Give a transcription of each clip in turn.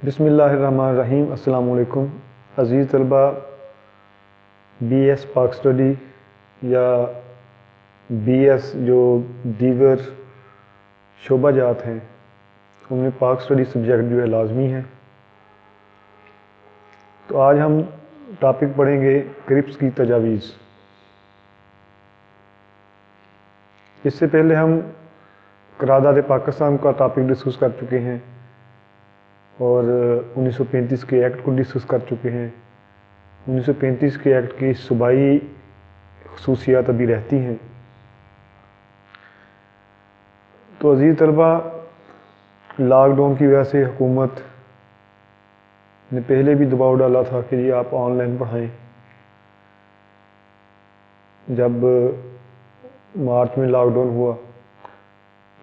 بسم اللہ الرحمن الرحیم۔ السلام علیکم عزیز طلبہ، بی ایس پاک اسٹڈی یا بی ایس جو دیگر شعبہ جات ہیں ان میں پاک اسٹڈی سبجیکٹ جو ہے لازمی ہے۔ تو آج ہم ٹاپک پڑھیں گے کرپس کی تجاویز۔ اس سے پہلے ہم قرارداد پاکستان کا ٹاپک ڈسکس کر چکے ہیں اور 1935 کے ایکٹ کو ڈسکس کر چکے ہیں۔ 1935 کے ایکٹ کی صوبائی خصوصیات ابھی رہتی ہیں۔ تو عزیز طلبہ، لاک ڈاؤن کی وجہ سے حکومت نے پہلے بھی دباؤ ڈالا تھا کہ یہ آپ آن لائن پڑھائیں۔ جب مارچ میں لاک ڈاؤن ہوا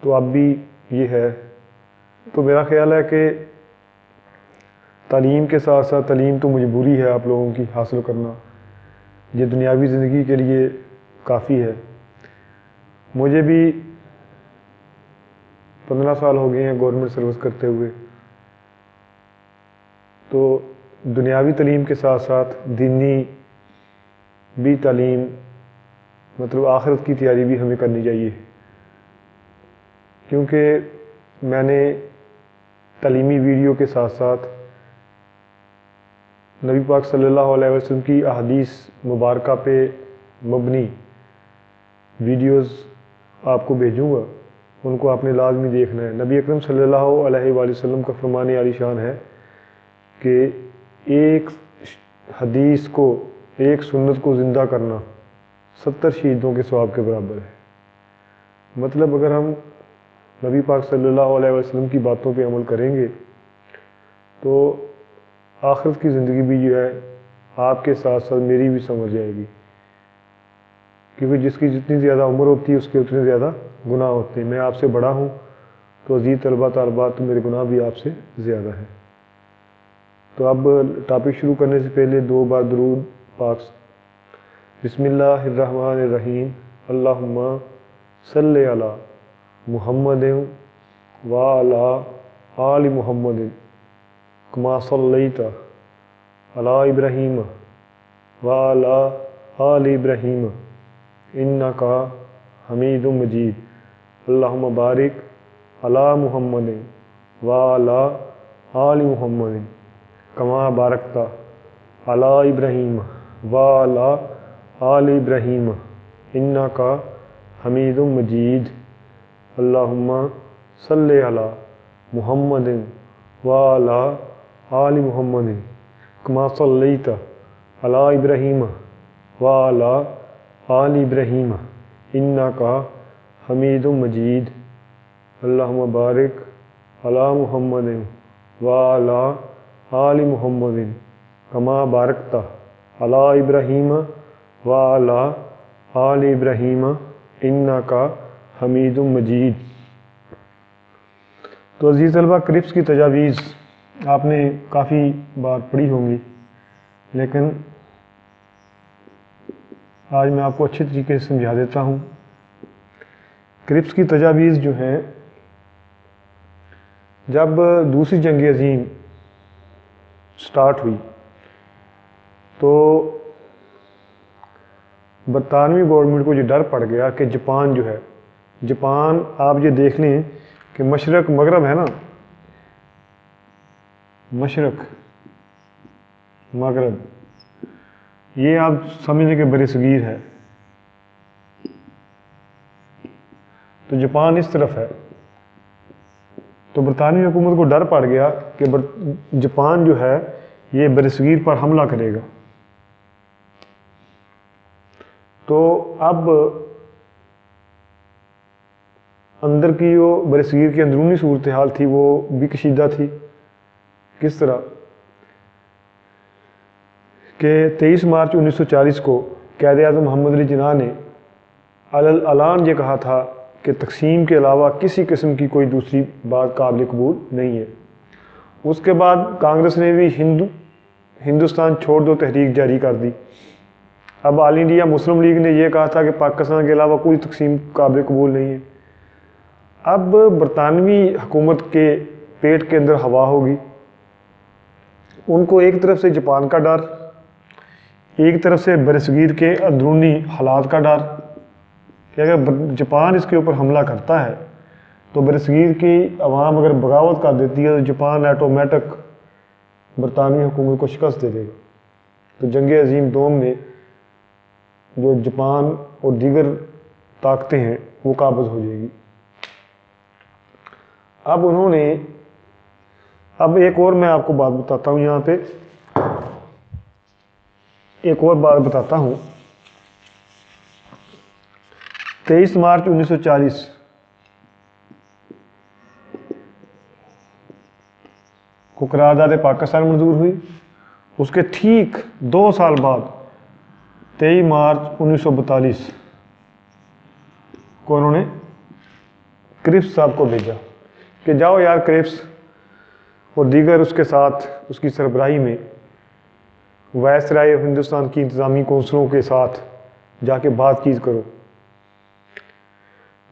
تو اب بھی یہ ہے۔ تو میرا خیال ہے کہ تعلیم کے ساتھ ساتھ تعلیم تو مجبوری ہے آپ لوگوں کی حاصل کرنا، یہ دنیاوی زندگی کے لیے کافی ہے۔ مجھے بھی 15 سال ہو گئے ہیں گورنمنٹ سروس کرتے ہوئے، تو دنیاوی تعلیم کے ساتھ ساتھ دینی بھی تعلیم، مطلب آخرت کی تیاری بھی ہمیں کرنی چاہیے، کیونکہ میں نے تعلیمی ویڈیو کے ساتھ ساتھ نبی پاک صلی اللہ علیہ وسلم کی احادیث مبارکہ پہ مبنی ویڈیوز آپ کو بھیجوں گا، ان کو آپ نے لازمی دیکھنا ہے۔ نبی اکرم صلی اللہ علیہ وآلہ وسلم کا فرمان عالی شان ہے کہ ایک حدیث کو، ایک سنت کو زندہ کرنا 70 شہیدوں کے ثواب کے برابر ہے۔ مطلب اگر ہم نبی پاک صلی اللہ علیہ وسلم کی باتوں پہ عمل کریں گے تو آخرت کی زندگی بھی جو ہے آپ کے ساتھ ساتھ میری بھی سمجھ جائے گی، کیونکہ جس کی جتنی زیادہ عمر ہوتی ہے اس کے اتنے زیادہ گناہ ہوتے ہیں۔ میں آپ سے بڑا ہوں تو عزیز طلبہ طالبات، تو میرے گناہ بھی آپ سے زیادہ ہیں۔ تو اب ٹاپک شروع کرنے سے پہلے 2 بار درود پاک۔ بسم اللہ الرحمن الرحیم۔ اللہم صلی علی محمد وعلی آل محمد کما صلیت علی ابراہیم وعلی آل ابراہیم انکا حمید مجید۔ اللہم بارک علی محمد وعلی آل محمد کما بارکت علی ابراہیم وعلی آل ابراہیم انکا حمید مجید۔ اللہم صلی علی محمد وعلی آل محمد کما صلیت علی ابراہیم وعلی آل ابراہیم انکا حمید مجید۔ اللہم بارک علی محمد وعلی آل محمد کما بارکت علی ابراہیم وعلی آل ابراہیم انکا حمید مجید۔ تو عزیز طلبہ، کرپس کی تجاویز آپ نے کافی بار پڑھی ہوں گی، لیکن آج میں آپ کو اچھے طریقے سے سمجھا دیتا ہوں۔ کرپس کی تجاویز جو ہیں، جب دوسری جنگ عظیم سٹارٹ ہوئی تو برطانوی گورنمنٹ کو یہ ڈر پڑ گیا کہ جاپان جو ہے، جاپان آپ یہ دیکھ لیں کہ مشرق مغرب ہے نا، مشرق مغرب، یہ آپ سمجھ لیں کہ بر صغیر ہے، تو جاپان اس طرف ہے۔ تو برطانوی حکومت کو ڈر پڑ گیا کہ جاپان جو ہے یہ بر صغیر پر حملہ کرے گا۔ تو اب اندر کی جو بر صغیر کی اندرونی صورتحال تھی وہ بھی کشیدہ تھی۔ کس طرح کہ 23 مارچ 1940 کو قائد اعظم محمد علی جناح نے اعلان یہ کہا تھا کہ تقسیم کے علاوہ کسی قسم کی کوئی دوسری بات قابل قبول نہیں ہے۔ اس کے بعد کانگریس نے بھی ہندوستان چھوڑ دو تحریک جاری کر دی۔ اب آل انڈیا مسلم لیگ نے یہ کہا تھا کہ پاکستان کے علاوہ کوئی تقسیم قابل قبول نہیں ہے۔ اب برطانوی حکومت کے پیٹ کے اندر ہوا ہوگی ان کو ایک طرف سے جاپان کا ڈر، ایک طرف سے برصغیر کے اندرونی حالات کا ڈر کہ اگر جاپان اس کے اوپر حملہ کرتا ہے تو برصغیر کی عوام اگر بغاوت کر دیتی ہے تو جاپان آٹومیٹک برطانوی حکومت کو شکست دے دے گا۔ تو جنگ عظیم دوم میں جو جاپان اور دیگر طاقتیں ہیں وہ قابض ہو جائے گی۔ اب انہوں نے ایک اور میں آپ کو بات بتاتا ہوں، یہاں پہ ایک اور بات بتاتا ہوں۔ 23 مارچ 1940 کو قرارداد پاکستان منظور ہوئی۔ اس کے ٹھیک 2 سال بعد 23 مارچ 1942 کو انہوں نے کرپس صاحب کو بھیجا کہ جاؤ یار کرپس اور دیگر اس کے ساتھ اس کی سربراہی میں وائسرائے ہندوستان کی انتظامی کونسلوں کے ساتھ جا کے بات چیت کرو۔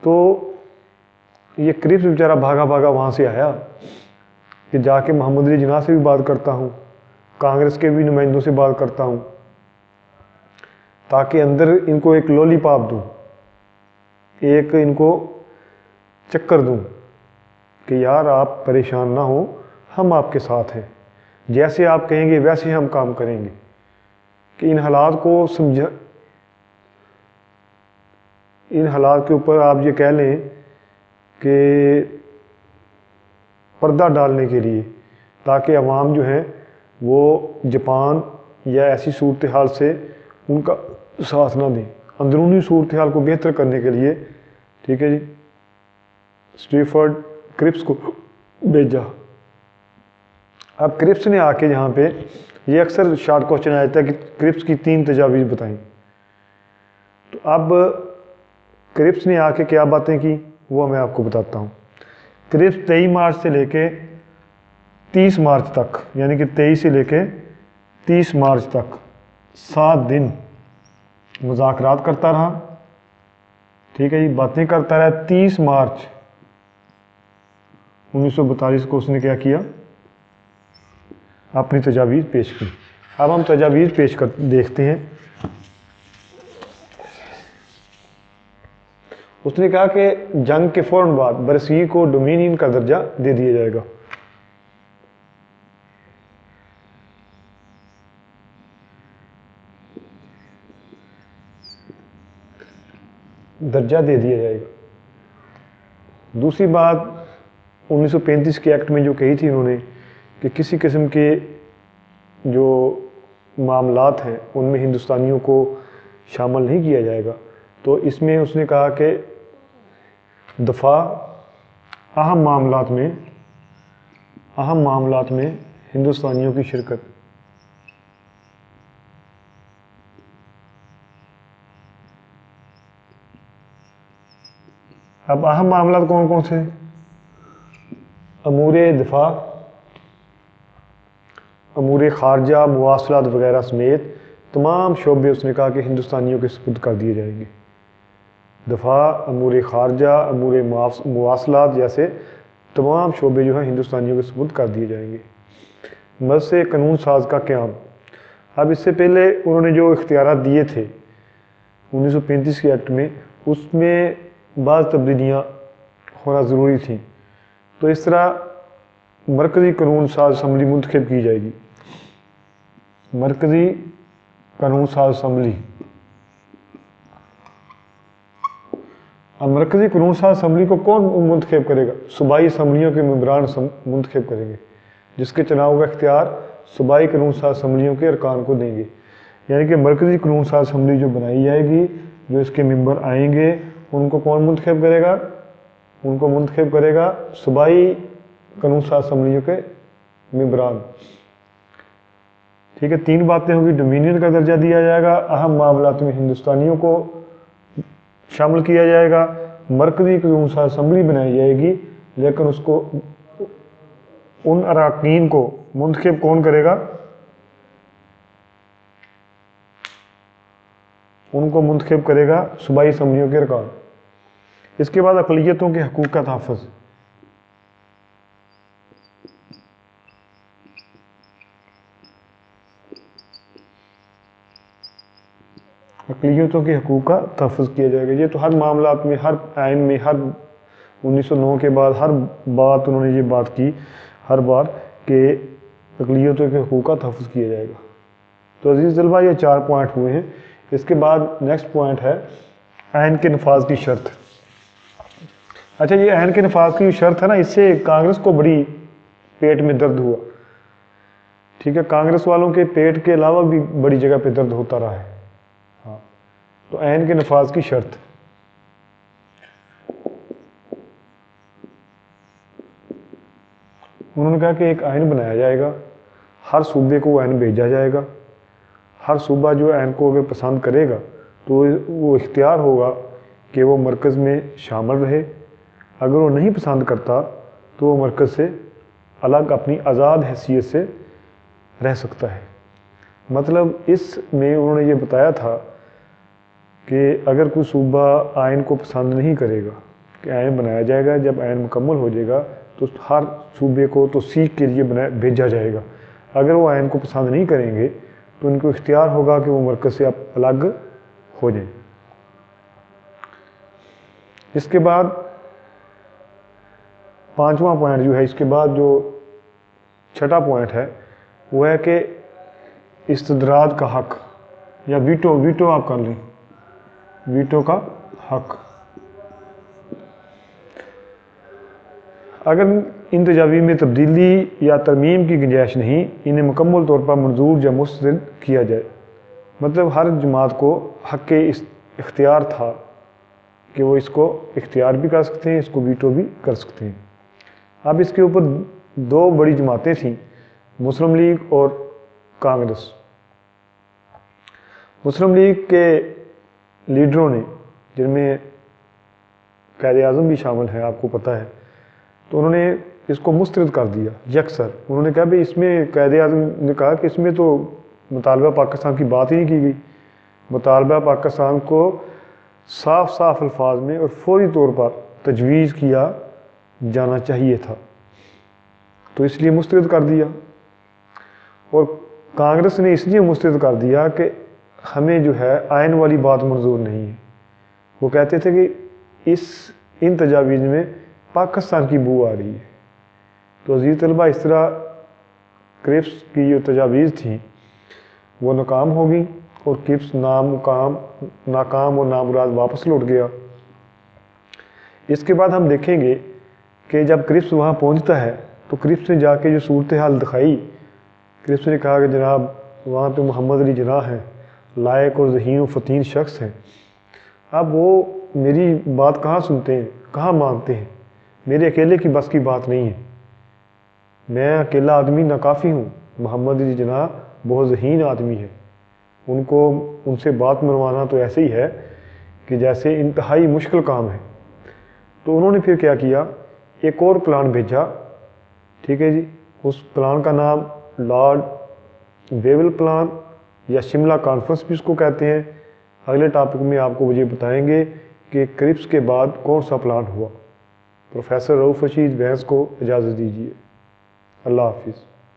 تو یہ کرپس بیچارہ بھاگا بھاگا وہاں سے آیا کہ جا کے محمد علی جناح سے بھی بات کرتا ہوں، کانگریس کے بھی نمائندوں سے بات کرتا ہوں، تاکہ اندر ان کو ایک لولی پاپ دوں، ایک ان کو چکر دوں کہ یار آپ پریشان نہ ہو، ہم آپ کے ساتھ ہیں، جیسے آپ کہیں گے ویسے ہم کام کریں گے، کہ ان حالات کو سمجھا، ان حالات کے اوپر آپ یہ کہہ لیں کہ پردہ ڈالنے کے لیے، تاکہ عوام جو ہیں وہ جاپان یا ایسی صورتحال سے ان کا ساتھ نہ دیں، اندرونی صورتحال کو بہتر کرنے کے لیے، ٹھیک ہے جی، اسٹیفرڈ کرپس کو بھیجا۔ اب کرپس نے آ کے یہاں پہ یہ اکثر شارٹ کوشچن آ جاتا ہے کہ کرپس کی 3 تجاویز بتائیں، تو اب کرپس نے آ کے کیا باتیں کی وہ میں آپ کو بتاتا ہوں۔ کرپس 23 مارچ سے لے کے 30 مارچ تک، یعنی کہ 23 سے لے کے 30 مارچ تک 7 دن مذاکرات کرتا رہا، ٹھیک ہے جی، باتیں کرتا رہا۔ 30 مارچ 1942 کو اس نے کیا کیا، اپنی تجاویز پیش کی۔ اب ہم تجاویز پیش کر دیکھتے ہیں۔ اس نے کہا کہ جنگ کے فوراً بعد برصغیر کو ڈومینین کا درجہ دے دیا جائے گا۔ درجہ دے دیا جائے گا۔ دوسری بات 1935 کے ایکٹ میں جو کہی تھی انہوں نے کہ کسی قسم کے جو معاملات ہیں ان میں ہندوستانیوں کو شامل نہیں کیا جائے گا، تو اس میں اس نے کہا کہ دفاع اہم معاملات میں ہندوستانیوں کی شرکت۔ اب اہم معاملات کون کون سے؟ امور دفاع، امور خارجہ، مواصلات وغیرہ سمیت تمام شعبے اس نے کہا کہ ہندوستانیوں کے سپرد کر دیے جائیں گے۔ دفاع، امور خارجہ، امور مواصلات جیسے تمام شعبے جو ہیں ہندوستانیوں کے سپرد کر دیے جائیں گے۔ مجلس قانون ساز کا قیام۔ اب اس سے پہلے انہوں نے جو اختیارات دیے تھے 1935 کے ایکٹ میں، اس میں بعض تبدیلیاں ہونا ضروری تھیں، تو اس طرح مرکزی قانون ساز اسمبلی منتخب کی جائے گی۔ مرکزی قانون ساز اسمبلی۔ اب مرکزی قانون ساز اسمبلی کو کون منتخب کرے گا؟ صوبائی اسمبلیوں کے ممبران منتخب کریں گے، جس کے چناؤ کا اختیار صوبائی قانون ساز اسمبلیوں کے ارکان کو دیں گے۔ یعنی کہ مرکزی قانون ساز اسمبلی جو بنائی جائے گی، جو اس کے ممبر آئیں گے، ان کو کون منتخب کرے گا؟ ان کو منتخب کرے گا صوبائی قانون ساز اسمبلیوں کے ممبران۔ ٹھیک ہے، 3 باتیں ہوگی۔ ڈومینین کا درجہ دیا جائے گا، اہم معاملات میں ہندوستانیوں کو شامل کیا جائے گا، مرکزی قانون ساز اسمبلی بنائی جائے گی، لیکن اس کو ان اراکین کو منتخب کون کرے گا؟ ان کو منتخب کرے گا صوبائی اسمبلیوں کے ارکان۔ اس کے بعد اقلیتوں کے حقوق کا تحفظ۔ اقلیتوں کے حقوق کا تحفظ کیا جائے گا۔ یہ تو ہر معاملات میں، ہر آئین میں، ہر 1909 کے بعد ہر بات انہوں نے یہ بات کی ہر بار کہ اقلیتوں کے حقوق کا تحفظ کیا جائے گا۔ تو عزیز طلبہ یہ 4 پوائنٹ ہوئے ہیں۔ اس کے بعد نیکسٹ پوائنٹ ہے آئین کے نفاذ کی شرط۔ اچھا یہ آئین کے نفاذ کی شرط ہے نا، اس سے کانگریس کو بڑی پیٹ میں درد ہوا، ٹھیک ہے، کانگریس والوں کے پیٹ کے علاوہ بھی بڑی جگہ پہ درد ہوتا رہا ہے۔ ہاں تو آئین کے نفاذ کی شرط، انہوں نے کہا کہ ایک آئین بنایا جائے گا، ہر صوبے کو وہ آئین بھیجا جائے گا، ہر صوبہ جو آئین کو اگر پسند کرے گا تو وہ اختیار ہوگا کہ وہ مرکز میں شامل رہے، اگر وہ نہیں پسند کرتا تو وہ مرکز سے الگ اپنی آزاد حیثیت سے رہ سکتا ہے۔ مطلب اس میں انہوں نے یہ بتایا تھا کہ اگر کوئی صوبہ آئین کو پسند نہیں کرے گا کہ آئین بنایا جائے گا، جب آئین مکمل ہو جائے گا تو ہر صوبے کو توثیق کے لیے بھیجا جائے گا، اگر وہ آئین کو پسند نہیں کریں گے تو ان کو اختیار ہوگا کہ وہ مرکز سے الگ ہو جائیں۔ اس کے بعد 5واں پوائنٹ جو ہے، اس کے بعد جو 6واں پوائنٹ ہے وہ ہے کہ استدراج کا حق یا ویٹو آپ کر لیں، ویٹو کا حق۔ اگر ان تجاویز میں تبدیلی یا ترمیم کی گنجائش نہیں، انہیں مکمل طور پر منظور یا مسترد کیا جائے۔ مطلب ہر جماعت کو حق اختیار تھا کہ وہ اس کو اختیار بھی کر سکتے ہیں، اس کو ویٹو بھی کر سکتے ہیں۔ اب اس کے اوپر 2 بڑی جماعتیں تھیں، مسلم لیگ اور کانگریس۔ مسلم لیگ کے لیڈروں نے، جن میں قائد اعظم بھی شامل ہیں آپ کو پتہ ہے، تو انہوں نے اس کو مسترد کر دیا یکسر۔ انہوں نے کہا بھئی اس میں، قائد اعظم نے کہا کہ اس میں تو مطالبہ پاکستان کی بات ہی نہیں کی گئی، مطالبہ پاکستان کو صاف صاف الفاظ میں اور فوری طور پر تجویز کیا جانا چاہیے تھا، تو اس لیے مسترد کر دیا۔ اور کانگریس نے اس لیے مسترد کر دیا کہ ہمیں جو ہے آئین والی بات منظور نہیں ہے، وہ کہتے تھے کہ ان تجاویز میں پاکستان کی بو آ رہی ہے۔ تو عزیز طلبہ اس طرح کرپس کی جو تجاویز تھیں وہ ناکام ہو گئیں اور کرپس ناکام اور نامراد واپس لوٹ گیا۔ اس کے بعد ہم دیکھیں گے کہ جب کرپس وہاں پہنچتا ہے تو کرپس نے جا کے جو صورتحال دکھائی، کرپس نے کہا کہ جناب وہاں تو محمد علی جناح ہیں، لائق اور ذہین و فطین شخص ہیں، اب وہ میری بات کہاں سنتے ہیں، کہاں مانتے ہیں، میرے اکیلے کی بس کی بات نہیں ہے، میں اکیلا آدمی ناکافی ہوں، محمد علی جناح بہت ذہین آدمی ہے، ان سے بات منوانا تو ایسے ہی ہے کہ جیسے انتہائی مشکل کام ہے۔ تو انہوں نے پھر کیا کیا، ایک اور پلان بھیجا، ٹھیک ہے جی، اس پلان کا نام لارڈ ویول پلان یا شملہ کانفرنس بھی اس کو کہتے ہیں۔ اگلے ٹاپک میں آپ کو مجھے بتائیں گے کہ کرپس کے بعد کون سا پلان ہوا۔ پروفیسر رؤف رشید وینس کو اجازت دیجیے، اللہ حافظ۔